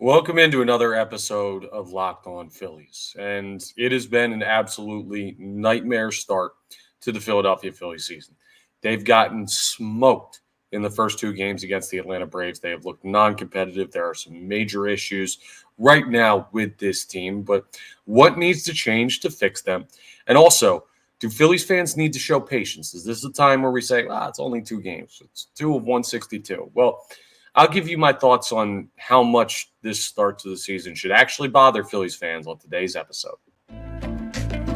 Welcome into another episode of Locked On Phillies. And it has been an absolutely nightmare start to the Philadelphia Phillies season. They've gotten smoked in the first two games against the Atlanta Braves. They have looked non-competitive. There are some major issues right now with this team, but what needs to change to fix them? And also, do Phillies fans need to show patience? Is this a time where we say, it's only two games? It's 2 of 162. Well, I'll give you my thoughts on how much this start to the season should actually bother Phillies fans on today's episode.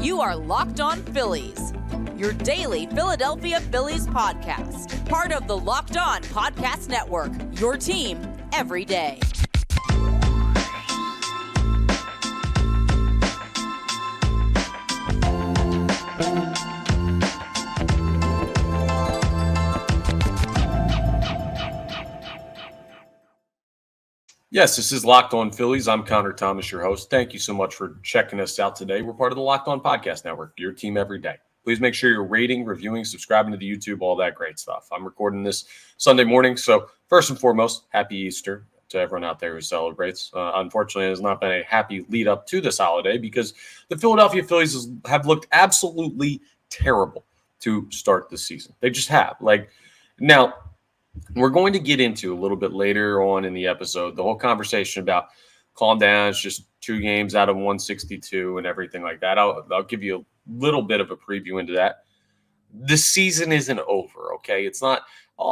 You are Locked On Phillies, your daily Philadelphia Phillies podcast. Part of the Locked On Podcast Network, your team every day. Yes, this is Locked On Phillies. I'm Connor Thomas, your host. Thank you so much for checking us out today. We're part of the Locked On Podcast Network, your team every day. Please make sure you're rating, reviewing, subscribing to the YouTube, all that great stuff. I'm recording this Sunday morning, so first and foremost, happy Easter to everyone out there who celebrates. Unfortunately, it has not been a happy lead up to this holiday because the Philadelphia Phillies have looked absolutely terrible to start the season. They just have. Now, we're going to get into a little bit later on in the episode the whole conversation about calm down. It's just 2 games out of 162 and everything like that. I'll give you a little bit of a preview into that. The season isn't over, okay? It's not,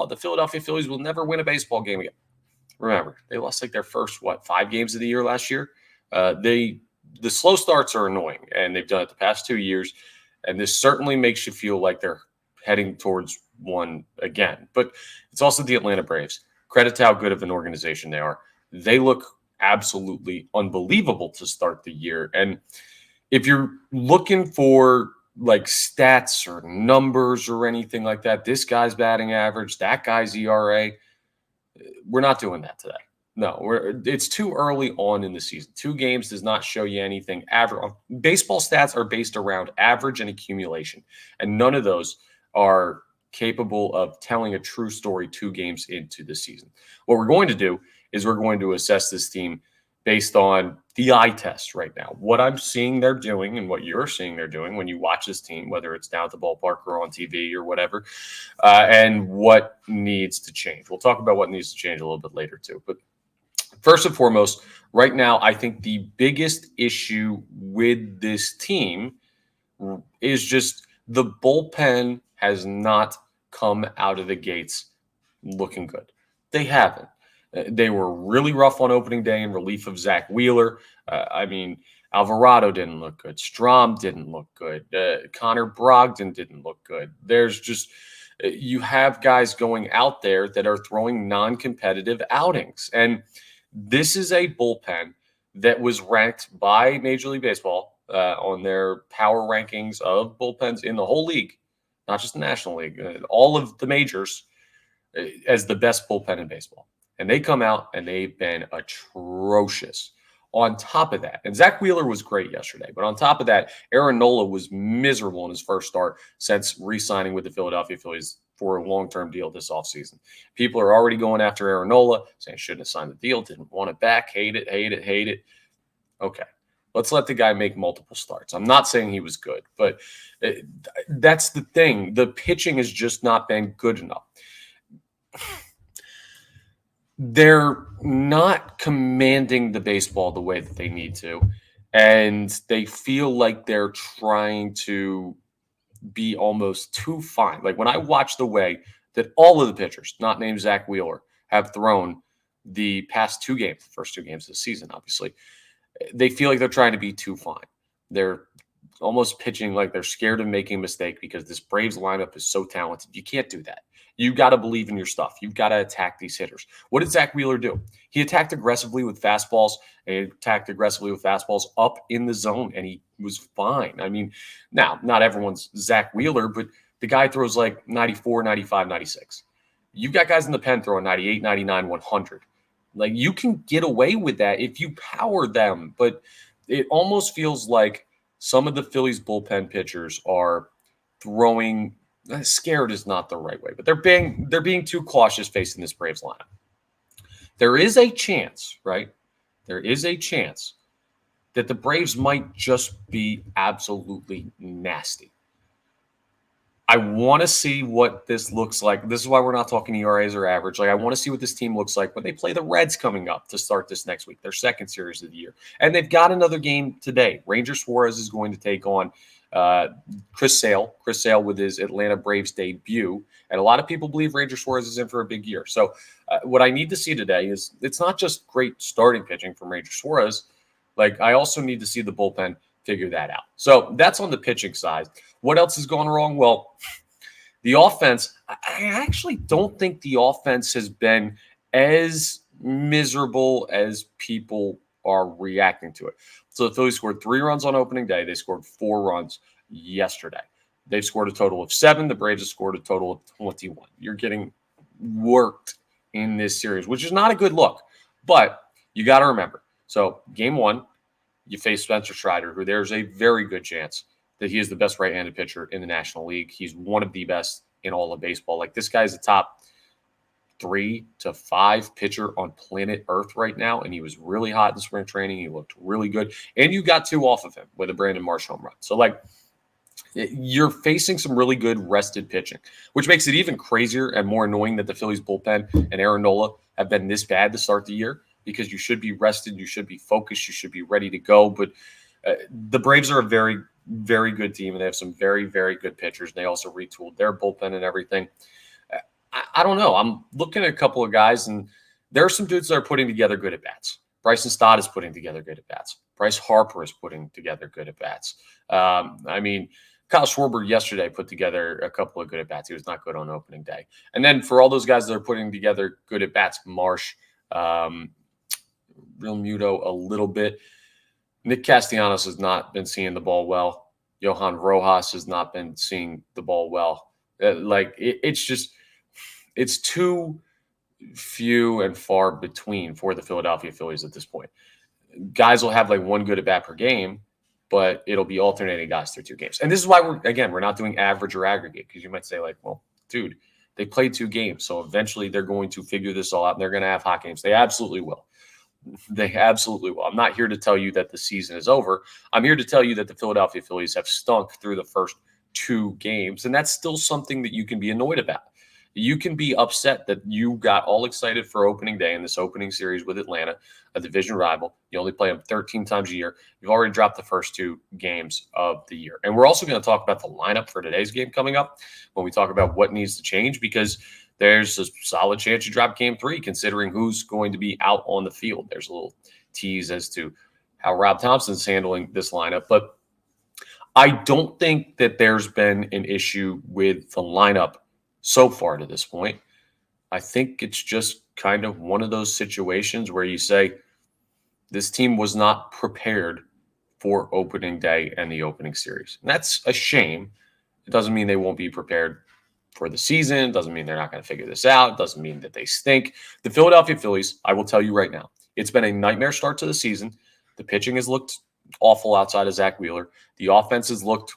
the Philadelphia Phillies will never win a baseball game again. Remember, they lost their first, 5 games of the year last year? The slow starts are annoying, and they've done it the past 2 years, and this certainly makes you feel like they're heading towards one again. But it's also the Atlanta Braves. Credit to how good of an organization they are. They look absolutely unbelievable to start the year. And if you're looking for stats or numbers or anything like that, this guy's batting average, that guy's ERA, we're not doing that today. No, it's too early on in the season. 2 games does not show you anything. Baseball stats are based around average and accumulation, and none of those are capable of telling a true story 2 games into the season. What we're going to do is we're going to assess this team based on the eye test right now. What I'm seeing they're doing and what you're seeing they're doing when you watch this team, whether it's down at the ballpark or on TV or whatever, and what needs to change. We'll talk about what needs to change a little bit later too. But first and foremost, right now, I think the biggest issue with this team is just the bullpen has not come out of the gates looking good. They haven't. They were really rough on opening day in relief of Zach Wheeler. Alvarado didn't look good. Strahm didn't look good. Connor Brogdon didn't look good. There's just you have guys going out there that are throwing non-competitive outings. And this is a bullpen that was ranked by Major League Baseball on their power rankings of bullpens in the whole league, not just the National League, all of the majors, as the best bullpen in baseball. And they come out and they've been atrocious. On top of that, and Zach Wheeler was great yesterday, but on top of that, Aaron Nola was miserable in his first start since re-signing with the Philadelphia Phillies for a long-term deal this offseason. People are already going after Aaron Nola, saying shouldn't have signed the deal, didn't want it back, hate it. Okay, let's let the guy make multiple starts. I'm not saying he was good, but that's the thing. The pitching has just not been good enough. They're not commanding the baseball the way that they need to, and they feel like they're trying to be almost too fine. Like when I watch the way that all of the pitchers, not named Zach Wheeler, have thrown the past 2 games, the first 2 games of the season, obviously, they feel like they're trying to be too fine. They're almost pitching like they're scared of making a mistake because this Braves lineup is so talented. You can't do that. You've got to believe in your stuff. You've got to attack these hitters. What did Zach Wheeler do? He attacked aggressively with fastballs, and he attacked aggressively with fastballs up in the zone, and he was fine. I mean, now, not everyone's Zach Wheeler, but the guy throws like 94, 95, 96. You've got guys in the pen throwing 98, 99, 100. Like, you can get away with that if you power them, but it almost feels like some of the Phillies bullpen pitchers are throwing – scared is not the right way, but they're being too cautious facing this Braves lineup. There is a chance, right, there is a chance that the Braves might just be absolutely nasty. I want to see what this looks like. This is why we're not talking ERAs or average. Like, I want to see what this team looks like when they play the Reds coming up to start this next week, their second series of the year. And they've got another game today. Ranger Suarez is going to take on Chris Sale. Chris Sale with his Atlanta Braves debut. And a lot of people believe Ranger Suarez is in for a big year. So what I need to see today is it's not just great starting pitching from Ranger Suarez. Like, I also need to see the bullpen figure that out. So that's on the pitching side. What else has gone wrong? Well, the offense, I actually don't think the offense has been as miserable as people are reacting to it. So the Phillies scored 3 runs on opening day. They scored 4 runs yesterday. They've scored a total of 7. The Braves have scored a total of 21. You're getting worked in this series, which is not a good look. But you got to remember, so game 1, you face Spencer Strider, who there's a very good chance that he is the best right-handed pitcher in the National League. He's one of the best in all of baseball. Like, this guy's a top 3 to 5 pitcher on planet Earth right now, and he was really hot in spring training. He looked really good, and you got 2 off of him with a Brandon Marsh home run. So, like, you're facing some really good rested pitching, which makes it even crazier and more annoying that the Phillies bullpen and Aaron Nola have been this bad to start the year, because you should be rested, you should be focused, you should be ready to go. But the Braves are a very, very good team, and they have some very, very good pitchers. And they also retooled their bullpen and everything. I don't know. I'm looking at a couple of guys, and there are some dudes that are putting together good at-bats. Bryson Stott is putting together good at-bats. Bryce Harper is putting together good at-bats. I mean, Kyle Schwarber yesterday put together a couple of good at-bats. He was not good on opening day. And then for all those guys that are putting together good at-bats, Marsh, Real Muto a little bit. Nick Castellanos has not been seeing the ball well. Johan Rojas has not been seeing the ball well. It's too few and far between for the Philadelphia Phillies at this point. Guys will have like 1 good at bat per game, but it'll be alternating guys through 2 games. And this is why we're not doing average or aggregate, because you might say, like, well, dude, they played 2 games, so eventually they're going to figure this all out, and they're going to have hot games. They absolutely will. They absolutely will. I'm not here to tell you that the season is over. I'm here to tell you that the Philadelphia Phillies have stunk through the first 2 games, and that's still something that you can be annoyed about. You can be upset that you got all excited for opening day in this opening series with Atlanta, a division rival. You only play them 13 times a year. You've already dropped the first 2 games of the year. And we're also going to talk about the lineup for today's game coming up when we talk about what needs to change, because there's a solid chance you drop game 3, considering who's going to be out on the field. There's a little tease as to how Rob Thompson's handling this lineup. But I don't think that there's been an issue with the lineup so far to this point. I think it's just kind of one of those situations where you say this team was not prepared for opening day and the opening series. And that's a shame. It doesn't mean they won't be prepared for the season. It doesn't mean they're not going to figure this out. It doesn't mean that they stink. The Philadelphia Phillies, I will tell you right now, it's been a nightmare start to the season. The pitching has looked awful outside of Zach Wheeler. The offense has looked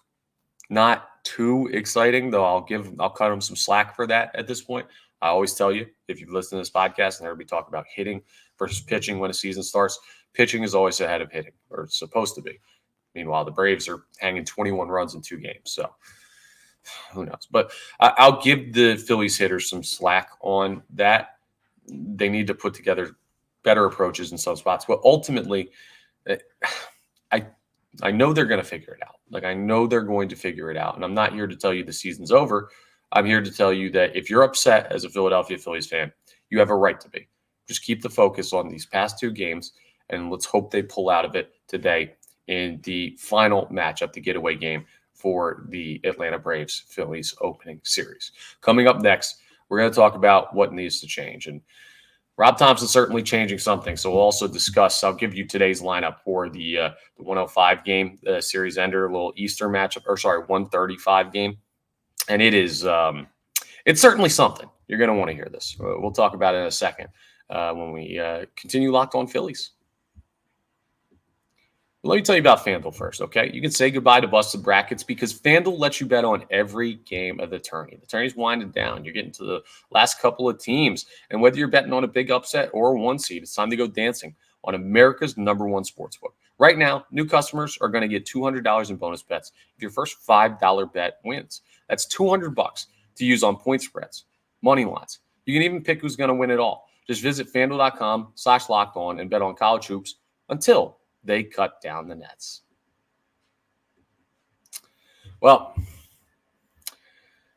not too exciting, though I'll cut them some slack for that at this point. I always tell you, if you've listened to this podcast and heard me talk about hitting versus pitching when a season starts, pitching is always ahead of hitting, or it's supposed to be. Meanwhile, the Braves are hanging 21 runs in 2 games, so who knows? But I'll give the Phillies hitters some slack on that. They need to put together better approaches in some spots. But ultimately, I know they're going to figure it out. Like, I know they're going to figure it out. And I'm not here to tell you the season's over. I'm here to tell you that if you're upset as a Philadelphia Phillies fan, you have a right to be. Just keep the focus on these past 2 games, and let's hope they pull out of it today in the final matchup, the getaway game for the Atlanta Braves Phillies opening series. Coming up next, we're going to talk about what needs to change. And Rob Thompson's certainly changing something. So we'll also discuss, I'll give you today's lineup for the 105 game, series ender, a little Easter matchup, 135 game. And it is, it's certainly something. You're going to want to hear this. We'll talk about it in a second when we continue Locked On Phillies. Let me tell you about FanDuel first, okay? You can say goodbye to busted brackets because FanDuel lets you bet on every game of the tourney. The tourney's winding down. You're getting to the last couple of teams. And whether you're betting on a big upset or a 1 seed, it's time to go dancing on America's #1 sportsbook. Right now, new customers are going to get $200 in bonus bets if your first $5 bet wins. That's $200 to use on point spreads, money lines. You can even pick who's going to win it all. Just visit FanDuel.com/lockedon and bet on college hoops until they cut down the nets. Well,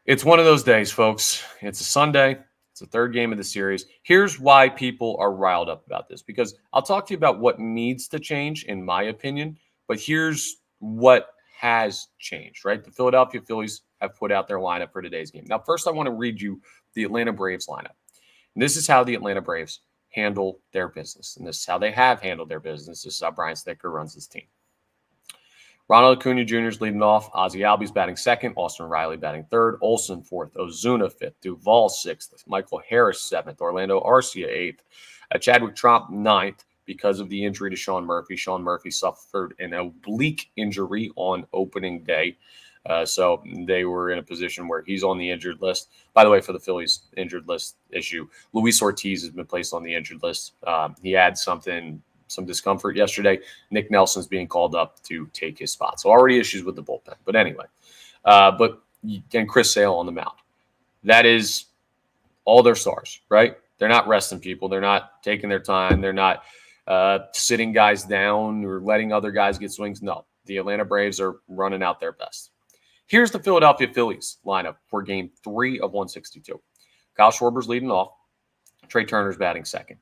it's one of those days, folks. It's a Sunday. It's the third game of the series. Here's why people are riled up about this, because I'll talk to you about what needs to change, in my opinion, but here's what has changed, right? The Philadelphia Phillies have put out their lineup for today's game. Now, first, I want to read you the Atlanta Braves lineup. And this is how the Atlanta Braves handle their business, and this is how they have handled their business. This is how Brian Snitker runs his team. Ronald Acuna Jr. is leading off. Ozzie Albies batting second. Austin Riley batting third. Olsen fourth. Ozuna fifth. Duvall sixth. Michael Harris seventh. Orlando Arcia eighth. Chadwick Tromp ninth because of the injury to Sean Murphy. Sean Murphy suffered an oblique injury on opening day. So they were in a position where he's on the injured list. By the way, for the Phillies injured list issue, Luis Ortiz has been placed on the injured list. He had some discomfort yesterday. Nick Nelson's being called up to take his spot. So already issues with the bullpen. But anyway, and Chris Sale on the mound. That is all their stars, right? They're not resting people. They're not taking their time. They're not sitting guys down or letting other guys get swings. No, the Atlanta Braves are running out their best. Here's the Philadelphia Phillies lineup for game 3 of 162. Kyle Schwarber's leading off. Trey Turner's batting second.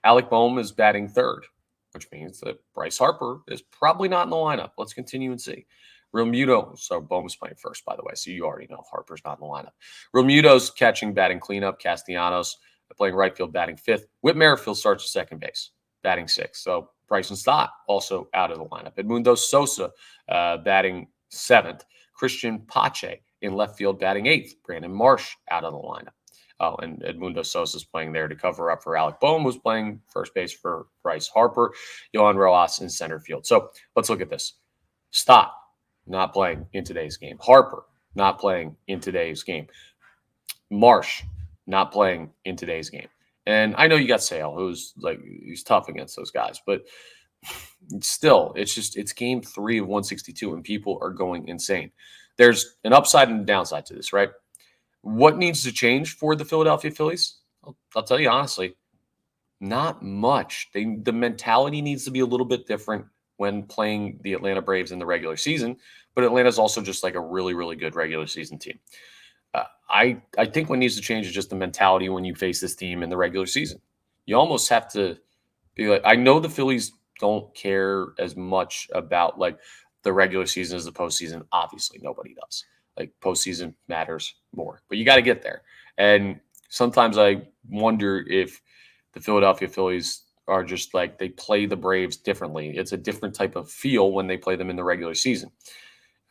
Alec Boehm is batting third, which means that Bryce Harper is probably not in the lineup. Let's continue and see. Realmuto, so Boehm is playing first, by the way, so you already know Harper's not in the lineup. Realmuto's catching, batting cleanup. Castellanos playing right field, batting fifth. Whit Merrifield starts at second base, batting sixth. So Bryson Stott also out of the lineup. Edmundo Sosa batting seventh. Christian Pache in left field, batting eighth. Brandon Marsh out of the lineup. Oh, and Edmundo Sosa's playing there to cover up for Alec Boehm, who's playing first base for Bryce Harper. Yohan Rojas in center field. So let's look at this. Stott not playing in today's game. Harper not playing in today's game. Marsh not playing in today's game. And I know you got Sale, he's tough against those guys, but still, it's game 3 of 162, and people are going insane. There's an upside and a downside to this, right? What needs to change for the Philadelphia Phillies? I'll tell you honestly, not much. The mentality needs to be a little bit different when playing the Atlanta Braves in the regular season, but Atlanta's also just like a really, really good regular season team. I think what needs to change is just the mentality when you face this team in the regular season. You almost have to be like, I know the Phillies don't care as much about like the regular season as the postseason. Obviously, nobody does. Like postseason matters more, but you got to get there. And sometimes I wonder if the Philadelphia Phillies are just like, they play the Braves differently. It's a different type of feel when they play them in the regular season.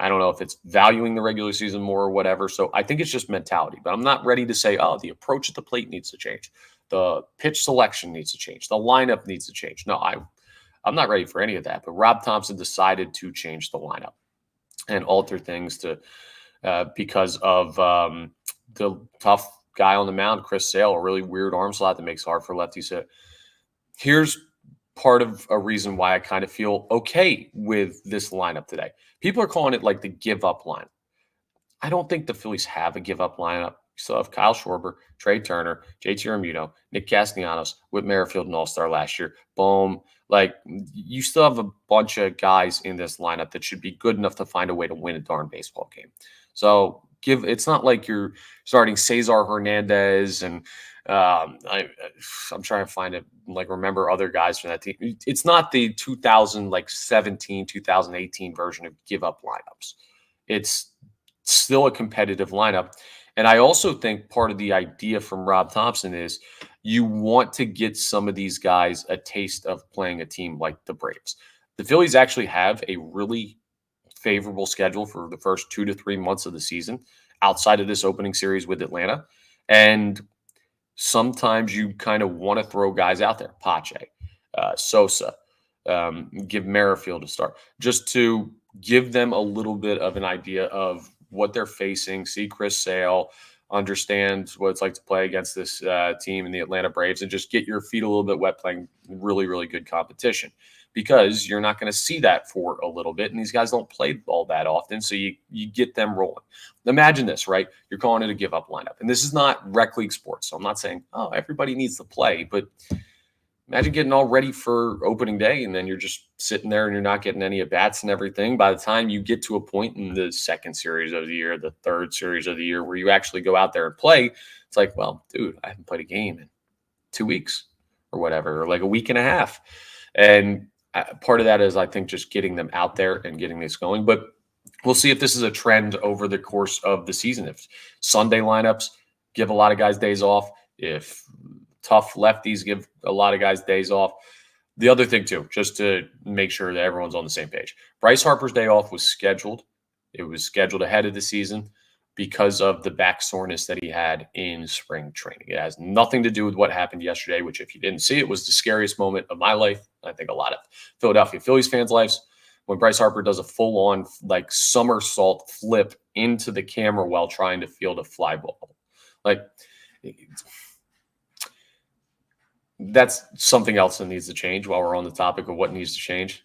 I don't know if it's valuing the regular season more or whatever. So I think it's just mentality, but I'm not ready to say, oh, the approach at the plate needs to change. The pitch selection needs to change. The lineup needs to change. No, I'm not ready for any of that, but Rob Thompson decided to change the lineup and alter things to because of the tough guy on the mound, Chris Sale, a really weird arm slot that makes it hard for lefties to hit. Here's part of a reason why I kind of feel okay with this lineup today. People are calling it like the give-up lineup. I don't think the Phillies have a give-up lineup. You still have Kyle Schwarber, Trey Turner, JT Realmuto, Nick Castellanos, Whit Merrifield, an all-star last year, Boehm. Like, you still have a bunch of guys in this lineup that should be good enough to find a way to win a darn baseball game. So it's not like you're starting Cesar Hernandez and I'm trying to find it, like remember other guys from that team. It's not the 2017, 2018 version of give up lineups. It's still a competitive lineup. And I also think part of the idea from Rob Thompson is you want to get some of these guys a taste of playing a team like the Braves. The Phillies actually have a really favorable schedule for the first 2 to 3 months of the season outside of this opening series with Atlanta. And sometimes you kind of want to throw guys out there, Pache, Sosa, give Merrifield a start, just to give them a little bit of an idea of what they're facing. See Chris Sale, understand what it's like to play against this team in the Atlanta Braves, and just get your feet a little bit wet playing really, really good competition, because you're not going to see that for a little bit. And these guys don't play all that often. So you get them rolling. Imagine this, right? You're calling it a give up lineup. And this is not rec league sports. So I'm not saying, oh, everybody needs to play, but imagine getting all ready for opening day, and then you're just sitting there and you're not getting any at bats and everything. By the time you get to a point in the second series of the year, the third series of the year, where you actually go out there and play, it's like, well, dude, I haven't played a game in 2 weeks or whatever, or like a week and a half. And part of that is, I think, just getting them out there and getting this going. But we'll see if this is a trend over the course of the season. If Sunday lineups give a lot of guys days off, if tough lefties give a lot of guys days off. The other thing, too, just to make sure that everyone's on the same page, Bryce Harper's day off was scheduled. It was scheduled ahead of the season because of the back soreness that he had in spring training. It has nothing to do with what happened yesterday, which, if you didn't see, it was the scariest moment of my life. I think a lot of Philadelphia Phillies fans' lives, when Bryce Harper does a full-on like somersault flip into the camera while trying to field a fly ball. Like, that's something else that needs to change. While we're on the topic of what needs to change,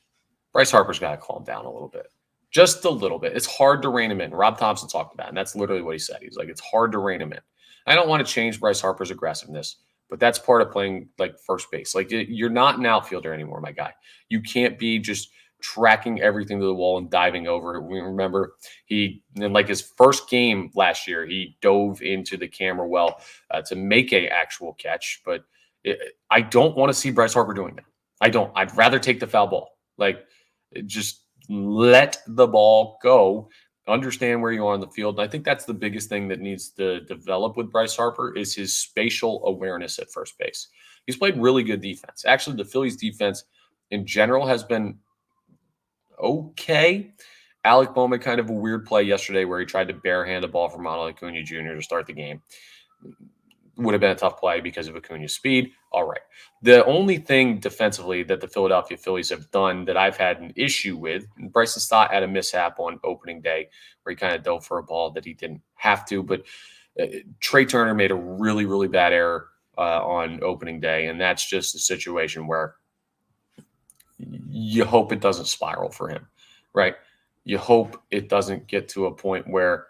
Bryce Harper's got to calm down a little bit. Just a little bit. It's hard to rein him in. Rob Thompson talked about it, and that's literally what he said. He's like, it's hard to rein him in. I don't want to change Bryce Harper's aggressiveness, but that's part of playing like first base. Like, you're not an outfielder anymore, my guy. You can't be just tracking everything to the wall and diving over it. We remember in like his first game last year, he dove into the camera well to make a actual catch, but I don't want to see Bryce Harper doing that. I don't. I'd rather take the foul ball. Like, just let the ball go. Understand where you are on the field. And I think that's the biggest thing that needs to develop with Bryce Harper is his spatial awareness at first base. He's played really good defense. Actually, the Phillies defense in general has been okay. Alec Bowman, kind of a weird play yesterday where he tried to barehand a ball from Ronald Acuna Jr. to start the game. Would have been a tough play because of Acuna's speed. All right. The only thing defensively that the Philadelphia Phillies have done that I've had an issue with, Bryson Stott had a mishap on opening day where he kind of dove for a ball that he didn't have to, but Trey Turner made a really, really bad error on opening day, and that's just a situation where you hope it doesn't spiral for him, right? You hope it doesn't get to a point where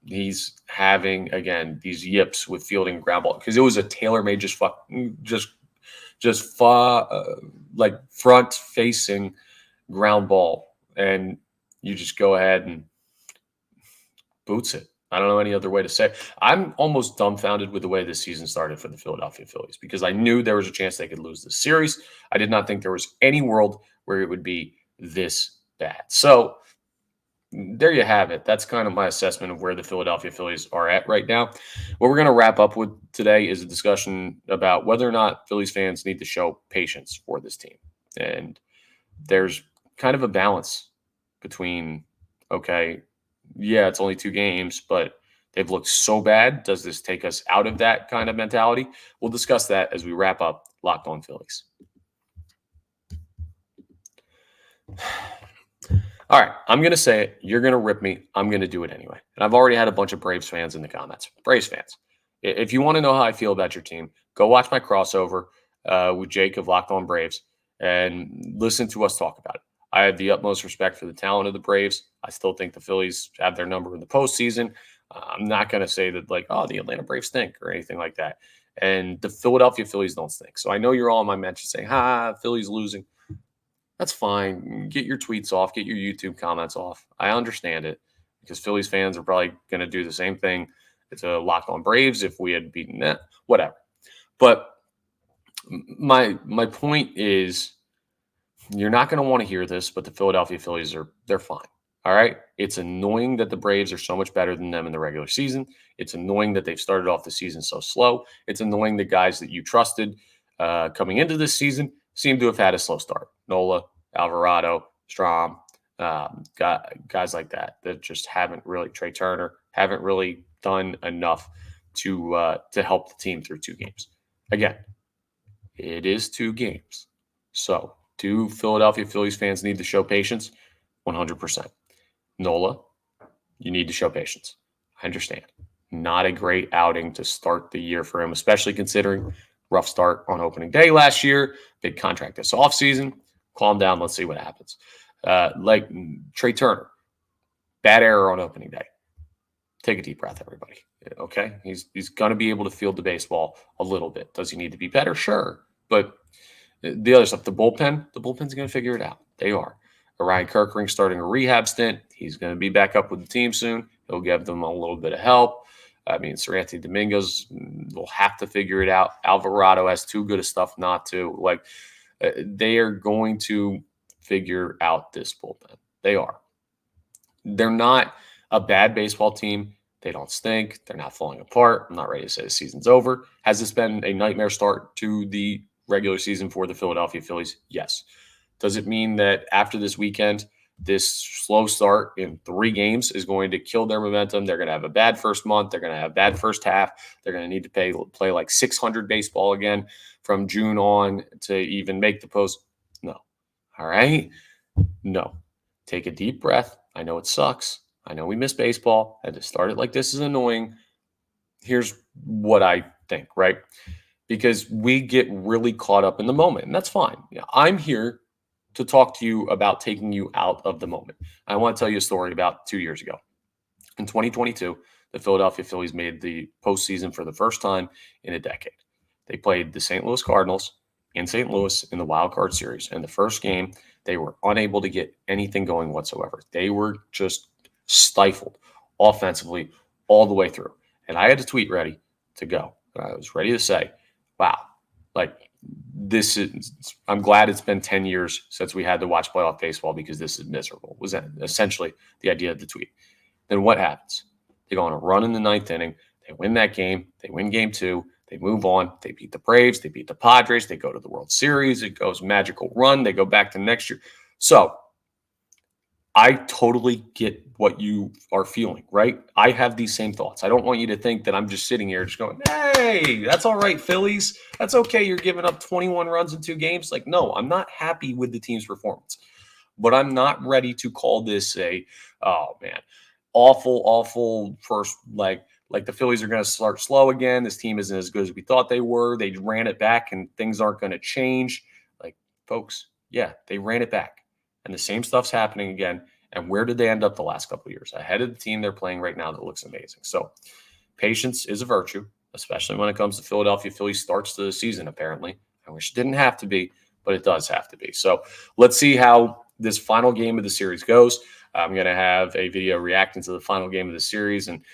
he's having, again, these yips with fielding ground ball, because it was a tailor-made like front-facing ground ball, and you just go ahead and boots it. I don't know any other way to say it. I'm almost dumbfounded with the way this season started for the Philadelphia Phillies, because I knew there was a chance they could lose this series. I did not think there was any world where it would be this bad. So there you have it. That's kind of my assessment of where the Philadelphia Phillies are at right now. What we're going to wrap up with today is a discussion about whether or not Phillies fans need to show patience for this team. And there's kind of a balance between, okay, yeah, it's only 2 games, but they've looked so bad. Does this take us out of that kind of mentality? We'll discuss that as we wrap up Locked On Phillies. All right, I'm going to say it. You're going to rip me. I'm going to do it anyway. And I've already had a bunch of Braves fans in the comments. Braves fans, if you want to know how I feel about your team, go watch my crossover with Jake of Locked On Braves and listen to us talk about it. I have the utmost respect for the talent of the Braves. I still think the Phillies have their number in the postseason. I'm not going to say that, like, oh, the Atlanta Braves stink or anything like that. And the Philadelphia Phillies don't stink. So I know you're all on my mention saying, Phillies losing. That's fine. Get your tweets off. Get your YouTube comments off. I understand it, because Phillies fans are probably going to do the same thing to Locked On Braves if we had beaten that. Whatever. But my point is, you're not going to want to hear this, but the Philadelphia Phillies they're fine. All right. It's annoying that the Braves are so much better than them in the regular season. It's annoying that they've started off the season so slow. It's annoying that guys that you trusted coming into this season seem to have had a slow start. Nola, Alvarado, Strom, guys like that just haven't really, Trey Turner, haven't really done enough to help the team through 2 games. Again, it is 2 games. So do Philadelphia Phillies fans need to show patience? 100%. Nola, you need to show patience. I understand. Not a great outing to start the year for him, especially considering rough start on opening day last year, big contract this offseason. Calm down. Let's see what happens. Like Trey Turner, bad error on opening day. Take a deep breath, everybody. Okay? He's going to be able to field the baseball a little bit. Does he need to be better? Sure. But the other stuff, the bullpen's going to figure it out. They are. Ryan Kirkering starting a rehab stint. He's going to be back up with the team soon. He'll give them a little bit of help. I mean, Seranthony Dominguez will have to figure it out. Alvarado has too good of stuff not to. Like, they are going to figure out this bullpen. They are. They're not a bad baseball team. They don't stink. They're not falling apart. I'm not ready to say the season's over. Has this been a nightmare start to the regular season for the Philadelphia Phillies? Yes. Does it mean that after this weekend, this slow start in 3 games is going to kill their momentum? They're going to have a bad first month. They're going to have a bad first half. They're going to need to play like 600 baseball again from June on to even make the post. No. All right? No. Take a deep breath. I know it sucks. I know we miss baseball. And to start it like this is annoying. Here's what I think, right? Because we get really caught up in the moment, and that's fine. I'm here to talk to you about taking you out of the moment. I want to tell you a story about 2 years ago. In 2022, the Philadelphia Phillies made the postseason for the first time in a decade. They played the St. Louis Cardinals in St. Louis in the wild card series. In the first game, they were unable to get anything going whatsoever. They were just stifled offensively all the way through. And I had a tweet ready to go. I was ready to say, wow, like, I'm glad it's been 10 years since we had to watch playoff baseball because this is miserable, was essentially the idea of the tweet. Then what happens? They go on a run in the 9th inning. They win that game. They win game 2. They move on. They beat the Braves. They beat the Padres. They go to the World Series. It goes magical run. They go back to next year. So I totally get what you are feeling, right? I have these same thoughts. I don't want you to think that I'm just sitting here just going, hey, that's all right, Phillies. That's okay. You're giving up 21 runs in 2 games. Like, no, I'm not happy with the team's performance. But I'm not ready to call this awful first, like the Phillies are going to start slow again. This team isn't as good as we thought they were. They ran it back and things aren't going to change. Like, folks, yeah, they ran it back. And the same stuff's happening again. And where did they end up the last couple of years? Ahead of the team they're playing right now that looks amazing. So patience is a virtue, especially when it comes to Philadelphia Phillies starts to the season, apparently. I wish it didn't have to be, but it does have to be. So let's see how this final game of the series goes. I'm going to have a video reacting to the final game of the series. And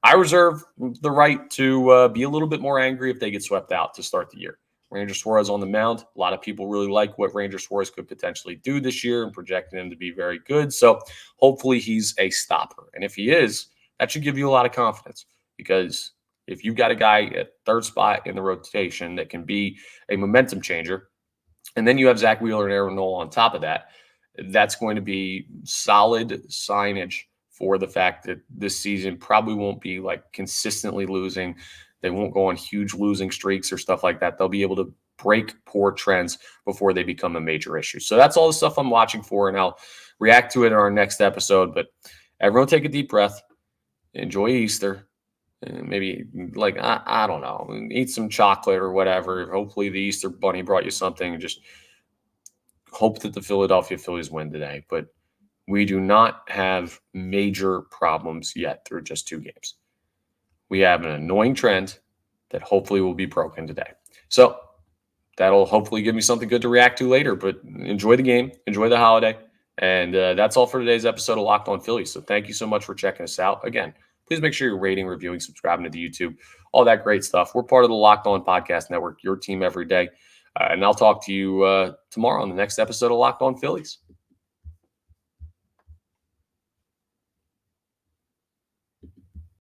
I reserve the right to be a little bit more angry if they get swept out to start the year. Ranger Suarez on the mound. A lot of people really like what Ranger Suarez could potentially do this year and projecting him to be very good. So hopefully he's a stopper. And if he is, that should give you a lot of confidence, because if you've got a guy at third spot in the rotation that can be a momentum changer, and then you have Zach Wheeler and Aaron Nola on top of that, that's going to be solid signage for the fact that this season probably won't be like consistently losing. They won't go on huge losing streaks or stuff like that. They'll be able to break poor trends before they become a major issue. So that's all the stuff I'm watching for, and I'll react to it in our next episode. But everyone take a deep breath. Enjoy Easter. Maybe, like, I don't know, eat some chocolate or whatever. Hopefully the Easter Bunny brought you something. Just hope that the Philadelphia Phillies win today. But we do not have major problems yet through just 2 games. We have an annoying trend that hopefully will be broken today. So that'll hopefully give me something good to react to later. But enjoy the game. Enjoy the holiday. And that's all for today's episode of Locked On Phillies. So thank you so much for checking us out. Again, please make sure you're rating, reviewing, subscribing to the YouTube, all that great stuff. We're part of the Locked On Podcast Network, your team every day. And I'll talk to you tomorrow on the next episode of Locked On Phillies.